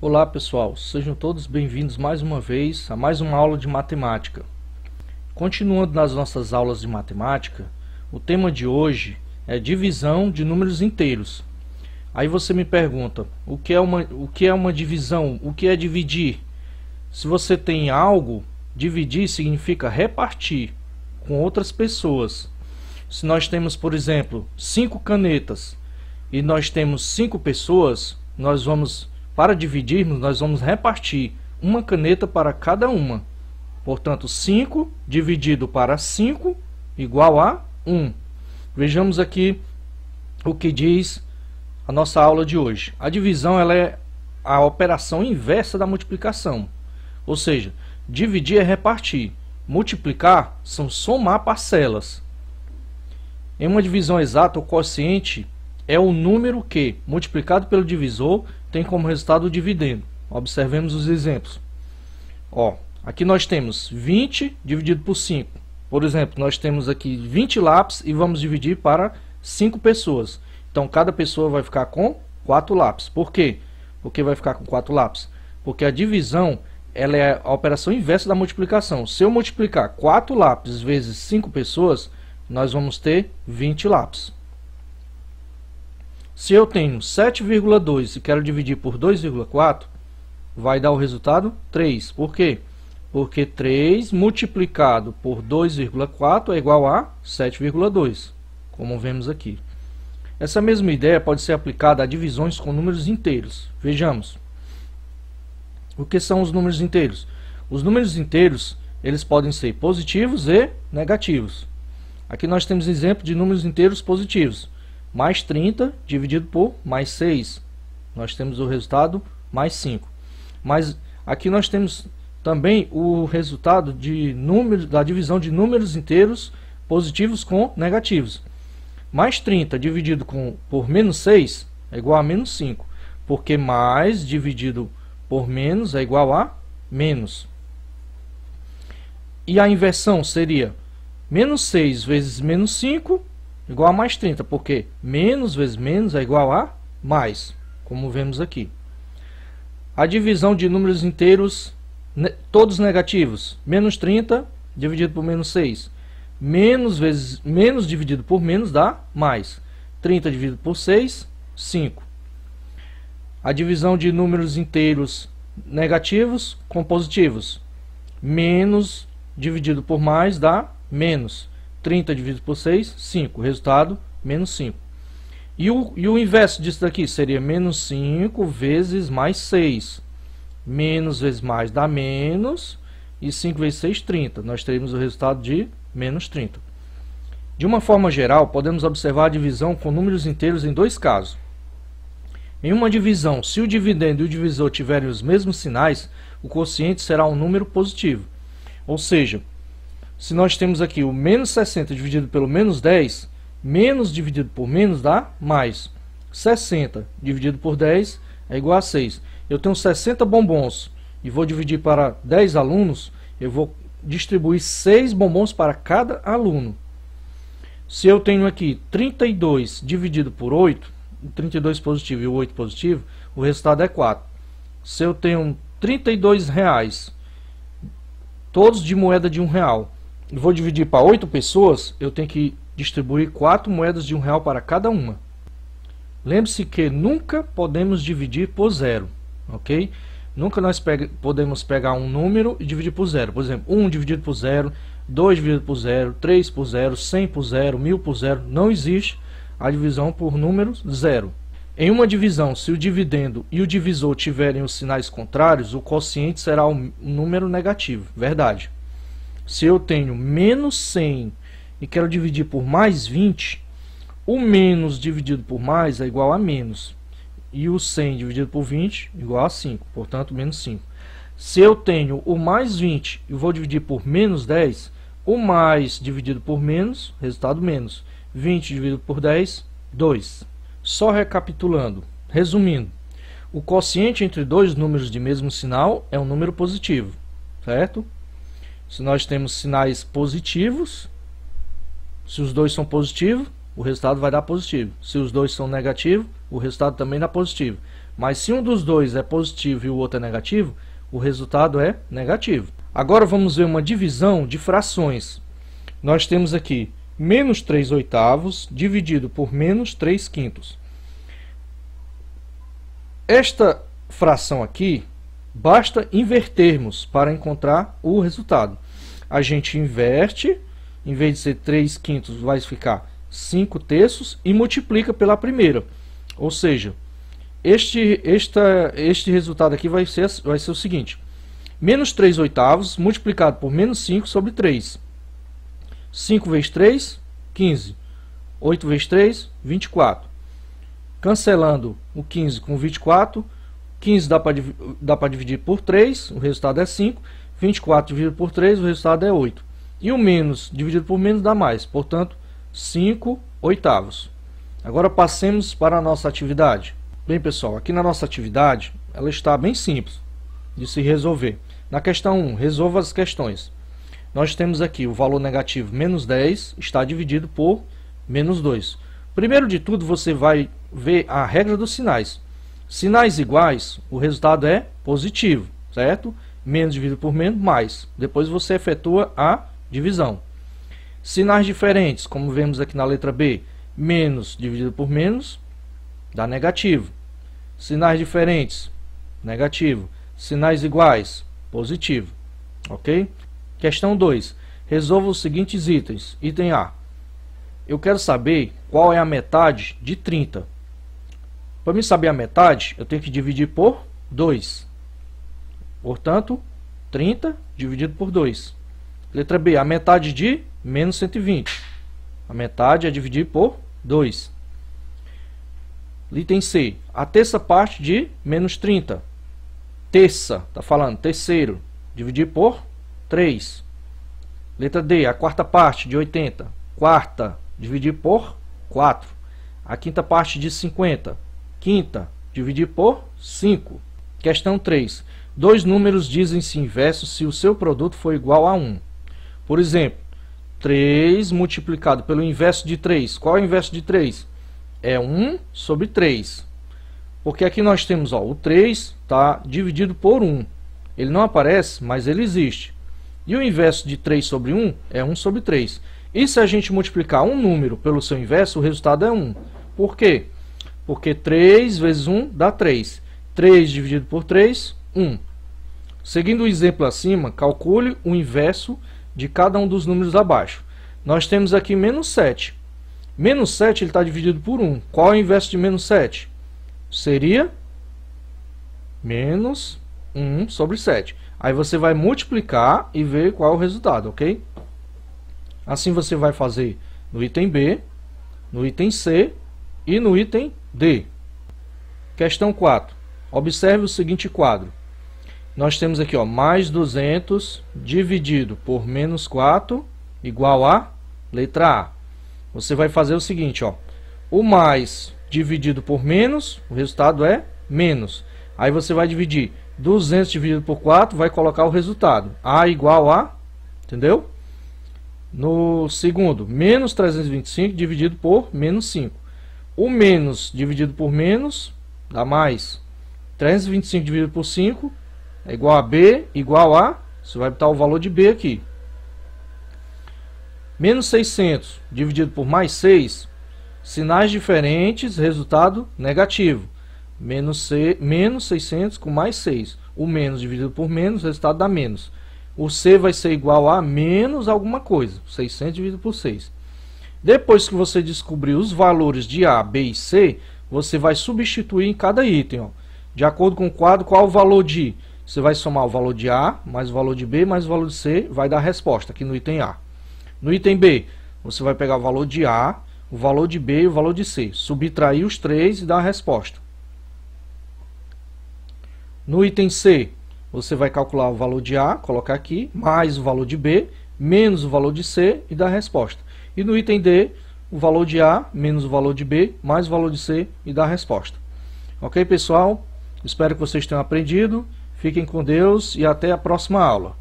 Olá pessoal, sejam todos bem-vindos mais uma vez a mais uma aula de matemática. Continuando nas nossas aulas de matemática, o tema de hoje é divisão de números inteiros. Aí você me pergunta, o que é uma divisão? O que é dividir? Se você tem algo, dividir significa repartir com outras pessoas. Se nós temos, por exemplo, 5 canetas e nós temos 5 pessoas, para dividirmos, nós vamos repartir uma caneta para cada uma. Portanto, 5 dividido para 5 igual a 1. Vejamos aqui o que diz a nossa aula de hoje. A divisão ela é a operação inversa da multiplicação. Ou seja, dividir é repartir. Multiplicar são somar parcelas. Em uma divisão exata, o quociente é o número que, multiplicado pelo divisor, tem como resultado o dividendo. Observemos os exemplos. Aqui nós temos 20 dividido por 5. Por exemplo, nós temos aqui 20 lápis e vamos dividir para 5 pessoas. Então, cada pessoa vai ficar com 4 lápis. Por quê? Porque vai ficar com 4 lápis? Porque a divisão ela é a operação inversa da multiplicação. Se eu multiplicar 4 lápis vezes 5 pessoas, nós vamos ter 20 lápis. Se eu tenho 7,2 e quero dividir por 2,4, vai dar o resultado 3. Por quê? Porque 3 multiplicado por 2,4 é igual a 7,2, como vemos aqui. Essa mesma ideia pode ser aplicada a divisões com números inteiros. Vejamos. O que são os números inteiros? Os números inteiros, eles podem ser positivos e negativos. Aqui nós temos exemplo de números inteiros positivos. Mais 30 dividido por mais 6. Nós temos o resultado mais 5. Mas aqui nós temos também o resultado da divisão de números inteiros positivos com negativos. Mais 30 dividido por menos 6 é igual a menos 5. Porque mais dividido por menos é igual a menos. E a inversão seria menos 6 vezes menos 5 igual a mais 30, porque menos vezes menos é igual a mais, como vemos aqui. A divisão de números inteiros, todos negativos. Menos 30 dividido por menos 6. Menos dividido por menos dá mais. 30 dividido por 6, 5. A divisão de números inteiros negativos com positivos. Menos dividido por mais dá menos. 30 dividido por 6, 5. Resultado, menos 5. E o inverso disso daqui seria menos 5 vezes mais 6. Menos vezes mais dá menos. E 5 vezes 6, 30. Nós teremos o resultado de menos 30. De uma forma geral, podemos observar a divisão com números inteiros em dois casos. Em uma divisão, se o dividendo e o divisor tiverem os mesmos sinais, o quociente será um número positivo. Ou seja, se nós temos aqui o menos 60 dividido pelo menos 10, menos dividido por menos dá mais. 60 dividido por 10 é igual a 6. Eu tenho 60 bombons e vou dividir para 10 alunos, eu vou distribuir 6 bombons para cada aluno. Se eu tenho aqui 32 dividido por 8, 32 positivo e o 8 positivo, o resultado é 4. Se eu tenho 32 reais, todos de moeda de R$1, e vou dividir para 8 pessoas, eu tenho que distribuir 4 moedas de R$1 para cada uma. Lembre-se que nunca podemos dividir por zero, ok? Nunca nós podemos pegar um número e dividir por zero. Por exemplo, 1 dividido por zero, 2 dividido por zero, 3 por zero, 100 por zero, 1000 por zero. Não existe a divisão por números zero. Em uma divisão, se o dividendo e o divisor tiverem os sinais contrários, o quociente será um número negativo. Verdade. Se eu tenho menos 100 e quero dividir por mais 20, o menos dividido por mais é igual a menos. E o 100 dividido por 20 é igual a 5. Portanto, menos 5. Se eu tenho o mais 20 e vou dividir por menos 10, o mais dividido por menos, resultado menos. 20 dividido por 10, 2. Só recapitulando, resumindo, o quociente entre dois números de mesmo sinal é um número positivo, certo? Se nós temos sinais positivos, se os dois são positivos, o resultado vai dar positivo. Se os dois são negativos, o resultado também dá positivo. Mas se um dos dois é positivo e o outro é negativo, o resultado é negativo. Agora vamos ver uma divisão de frações. Nós temos aqui menos 3 oitavos dividido por menos 3 quintos. Esta fração aqui, basta invertermos para encontrar o resultado. A gente inverte, em vez de ser 3 quintos, vai ficar 5 terços e multiplica pela primeira. Ou seja, este resultado aqui vai ser o seguinte: menos 3 oitavos multiplicado por menos 5 sobre 3. 5 vezes 3, 15. 8 vezes 3, 24. Cancelando o 15 com o 24, 15 dá para dividir por 3, o resultado é 5. 24 dividido por 3, o resultado é 8. E o menos dividido por menos dá mais, portanto, 5 oitavos. Agora passemos para a nossa atividade. Bem, pessoal, aqui na nossa atividade, ela está bem simples de se resolver. Na questão 1, resolva as questões. Nós temos aqui o valor negativo menos 10 está dividido por menos 2. Primeiro de tudo, você vai ver a regra dos sinais. Sinais iguais, o resultado é positivo, certo? Menos dividido por menos, mais. Depois você efetua a divisão. Sinais diferentes, como vemos aqui na letra B, menos dividido por menos dá negativo. Sinais diferentes, negativo. Sinais iguais, positivo. Ok? Questão 2. Resolva os seguintes itens. Item A. Eu quero saber qual é a metade de 30. Para mim saber a metade, eu tenho que dividir por 2. Portanto, 30 dividido por 2. Letra B. A metade de menos 120. A metade é dividir por 2. Item C. A terça parte de menos 30. Terça, está falando, terceiro. Dividir por 3. Letra D. A quarta parte de 80. Quarta, dividir por 4. A quinta parte de 50. Quinta, dividir por 5. Questão 3. Dois números dizem-se inversos se o seu produto for igual a 1. Por exemplo, 3 multiplicado pelo inverso de 3. Qual é o inverso de 3? É 1 sobre 3. Porque aqui nós temos, o 3 está dividido por 1. Ele não aparece, mas ele existe. E o inverso de 3 sobre 1 é 1 sobre 3. E se a gente multiplicar um número pelo seu inverso, o resultado é 1. Por quê? Porque 3 vezes 1 dá 3. 3 dividido por 3, 1. Seguindo o exemplo acima, calcule o inverso de cada um dos números abaixo. Nós temos aqui menos 7. Menos 7 está dividido por 1. Qual é o inverso de menos 7? Seria menos 1 sobre 7. Aí você vai multiplicar e ver qual é o resultado, ok? Assim você vai fazer no item B, no item C e no item D. Questão 4. Observe o seguinte quadro. Nós temos aqui, mais 200 dividido por menos 4 igual a letra A. Você vai fazer o seguinte, o mais dividido por menos, o resultado é menos. Aí você vai dividir 200 dividido por 4, vai colocar o resultado. A igual a, entendeu? No segundo, menos 325 dividido por menos 5. O menos dividido por menos dá mais. 325 dividido por 5 é igual a B, igual a, você vai botar o valor de B aqui. Menos 600 dividido por mais 6, sinais diferentes, resultado negativo. Menos 600 com mais 6. O menos dividido por menos, resultado dá menos. O C vai ser igual a menos alguma coisa. 600 dividido por 6. Depois que você descobrir os valores de A, B e C, você vai substituir em cada item. De acordo com o quadro, qual o valor de... Você vai somar o valor de A, mais o valor de B, mais o valor de C, vai dar a resposta aqui no item A. No item B, você vai pegar o valor de A, o valor de B e o valor de C. Subtrair os três e dar a resposta. No item C, você vai calcular o valor de A, colocar aqui, mais o valor de B, menos o valor de C e dar a resposta. E no item D, o valor de A, menos o valor de B, mais o valor de C e dar a resposta. Ok, pessoal? Espero que vocês tenham aprendido. Fiquem com Deus e até a próxima aula.